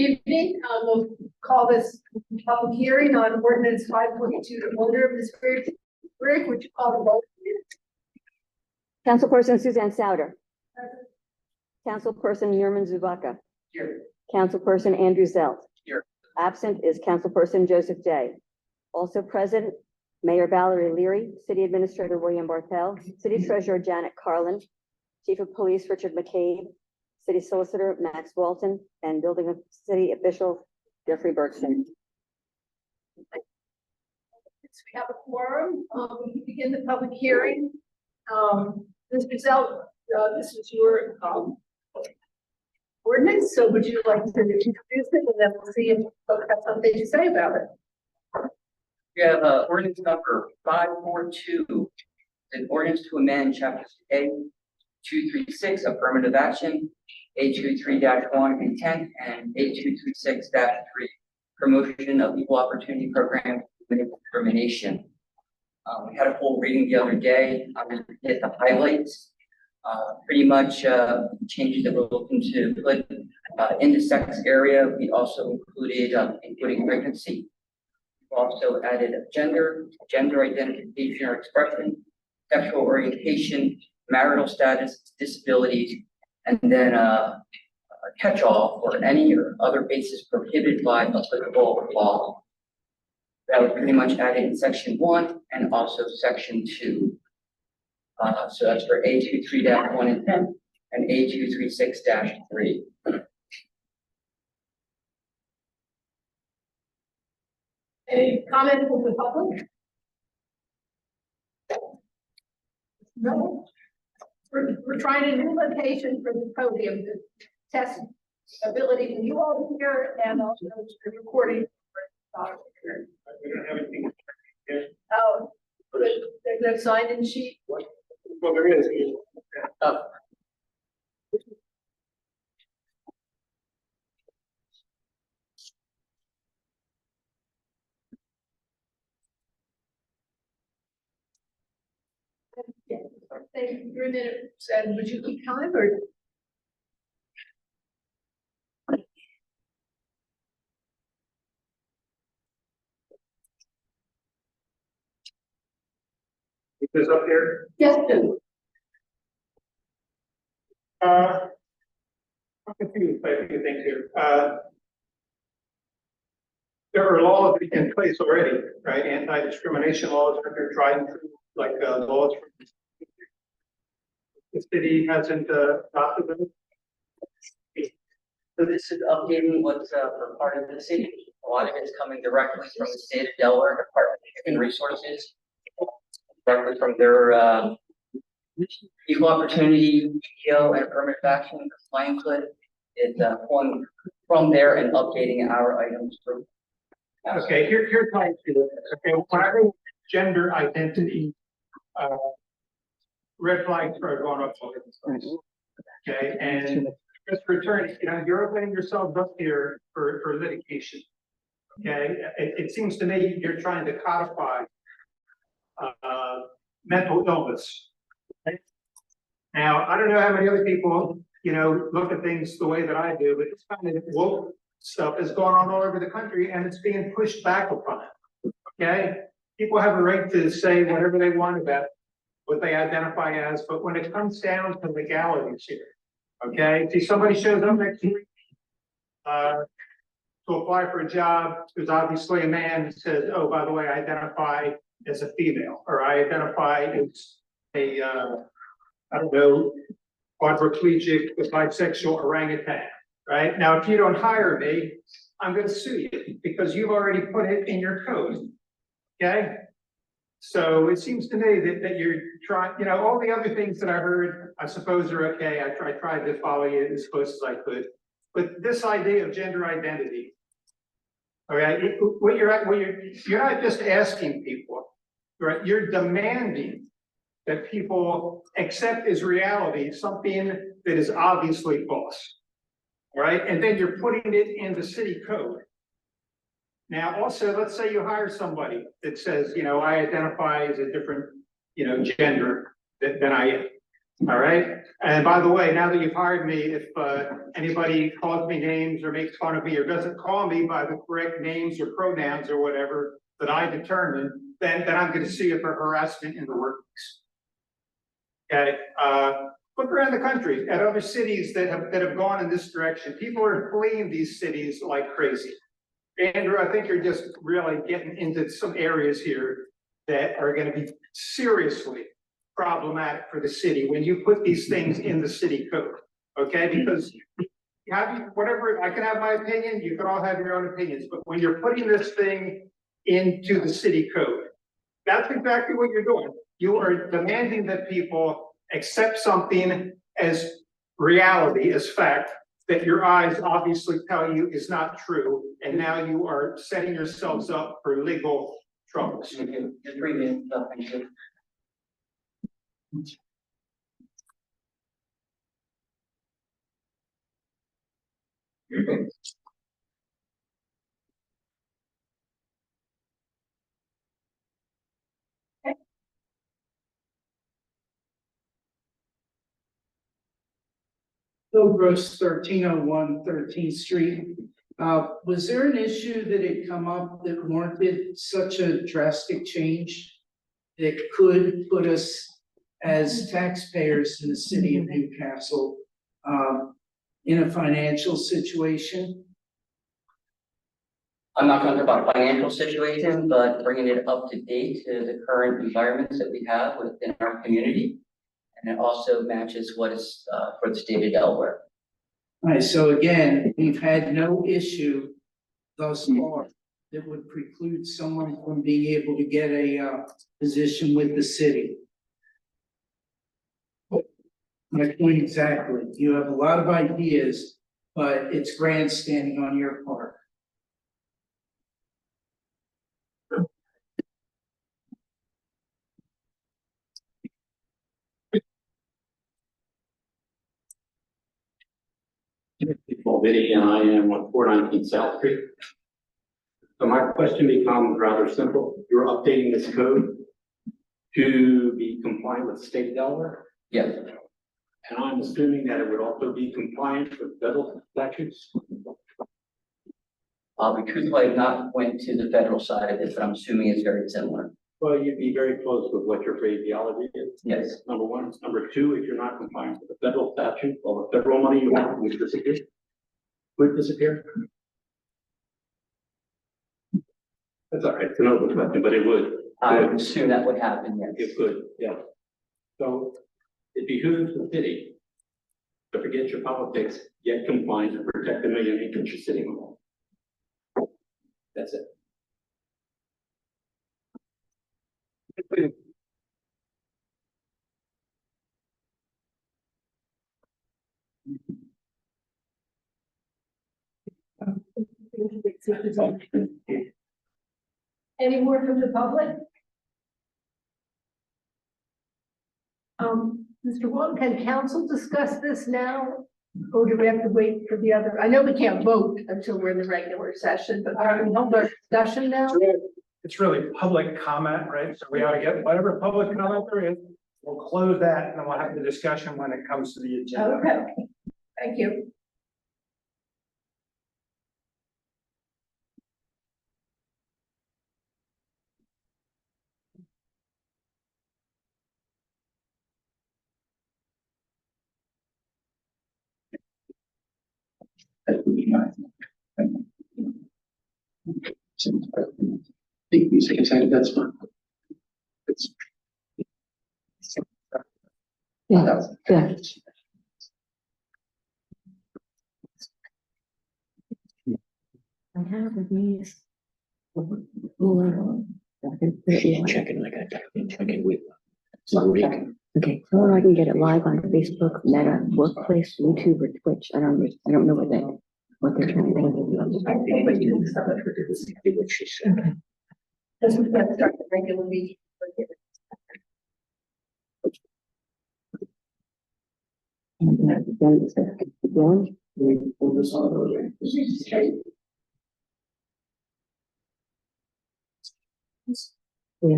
evening. We'll call this public hearing on ordinance 542 to order. Ms. Grigg, would you call the roll? Councilperson Suzanne Souter. Councilperson Yerman Zubaka. Here. Councilperson Andrew Zelt. Here. Absent is Councilperson Joseph Day. Also present, Mayor Valerie Leary, City Administrator William Barthel, City Treasurer Janet Carlin, Chief of Police Richard McCabe, City Solicitor Max Walton, and Building City Official Jeffrey Bergson. We have a quorum. We can begin the public hearing. Mr. Zelt, this is your ordinance, so would you like to introduce it, and then we'll see if folks have something to say about it. We have ordinance number 542, an ordinance to amend chapters A236 affirmative action, A23-1 intent, and A236-3 promotion of equal opportunity program with discrimination. We had a full reading the other day. I'm going to hit the highlights. Pretty much changes that we're looking to put in the sex area. We also included including pregnancy. We've also added gender identification or expression, sexual orientation, marital status, disabilities, and then a catch-all for any or other basis prohibited by applicable law. That was pretty much added in section 1 and also section 2. So that's for A23-1 intent and A236-3. Any comment from the public? No. We're trying a new location for the podium to test ability for you all to hear and also the recording. We don't have anything. Oh, there's no sign-in sheet. Well, there is. Thank you. 3 minutes. And would you keep time or? Is this up here? Yes, please. I'm confused by a few things here. There are laws in place already, right? Anti-discrimination laws are tried and true, like laws. The city hasn't adopted them. So this is updating what's for part of the city. A lot of it's coming directly from the state of Delaware Department of Human Resources, directly from their equal opportunity, EEO, and affirmative action compliance code. It's pulling from there and updating our items. For Okay, here's my issue. Okay, when I read gender identity, red flags are going up all over the place. Okay, and just returning, you're opening yourselves up here for litigation. Okay, it seems to me you're trying to codify mental illness. Okay? Now, I don't know how many other people, look at things the way that I do, but this kind of woke stuff is going on all over the country and it's being pushed back upon it. Okay, people have a right to say whatever they want about what they identify as, but when it comes down to legalities here, okay, see somebody shows up next week to apply for a job, there's obviously a man who says, oh, by the way, I identify as a female, or I identify as a, I don't know, quadriplegic, bisexual orangutan, right? Now, if you don't hire me, I'm going to sue you because you've already put it in your code, okay? So it seems to me that you're trying, all the other things that I heard, I suppose are okay. I tried to follow you as close as I could. But this idea of gender identity, okay, you're not just asking people, right? You're demanding that people accept as reality something that is obviously false, right? And then you're putting it in the city code. Now, also, let's say you hire somebody that says, I identify as a different, gender than I am. All right, and by the way, now that you've hired me, if anybody calls me names or makes fun of me or doesn't call me by the correct names or pronouns or whatever that I determine, then I'm gonna sue you for harassment in the workplace. Okay, look around the country at other cities that have gone in this direction. People are fleeing these cities like crazy. Andrew, I think you're just really getting into some areas here that are gonna be seriously problematic for the city when you put these things in the city code, okay? Because whatever, I can have my opinion, you can all have your own opinions, but when you're putting this thing into the city code, that's exactly what you're doing. You are demanding that people accept something as reality, as fact, that your eyes obviously tell you is not true, and now you are setting yourselves up for legal troubles. Just 3 minutes, thank you. Bill Gross, 1301 13th Street. Was there an issue that had come up that warranted such a drastic change that could put us as taxpayers in the city of Newcastle in a financial situation? I'm not gonna talk about financial situation, but bringing it up to date to the current environments that we have within our community. And it also matches what is, for the state of Delaware. All right, so again, we've had no issue thus far that would preclude someone from being able to get a position with the city. My point exactly. You have a lot of ideas, but it's grandstanding on your part. Paul Biddy, and I am on 419 South Street. So my question becomes rather simple. You're updating this code to be compliant with the state of Delaware, Yes, and I'm assuming that it would also be compliant with federal statutes. I'll be truthful, I have not went to the federal side of it, but I'm assuming it's very similar. Well, you'd be very close with what your phraseology is. Yes, Number one. Number two, if you're not compliant with the federal statute, all the federal money you have would disappear. Would disappear. That's all right. It's an open question, but it would. I would assume that would happen, yes. It could, yeah. So it behooves the city to forget your politics, get compliant and protect the million acres you're sitting on. That's it. Any more from the public? Mr. Wong, can council discuss this now? Or do we have to wait for the other? I know we can't vote until we're in the regular session, but are we hold our discussion now? It's really public comment, right? So we ought to get whatever public comment there is. We'll close that and then we'll have the discussion when it comes to the agenda. Okay, thank you. That would be nice. Think we second side, that's fine. It's. Yeah, yeah. I have these. She's checking, like I can check it with. Okay, so I can get it live on Facebook, Meta, Workplace, YouTube, or Twitch. I don't know what they're trying to do. I think we do some of her to see what she said. Because we have to start the regular meeting. Yeah.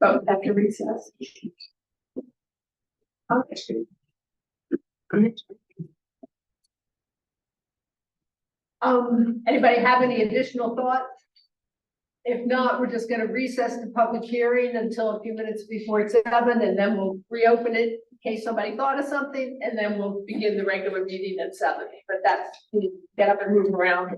vote after recess. Okay. Anybody have any additional thoughts? If not, we're just gonna recess the public hearing until a few minutes before 7, and then we'll reopen it in case somebody thought of something, and then we'll begin the regular meeting at 7. But that's, get up and move around.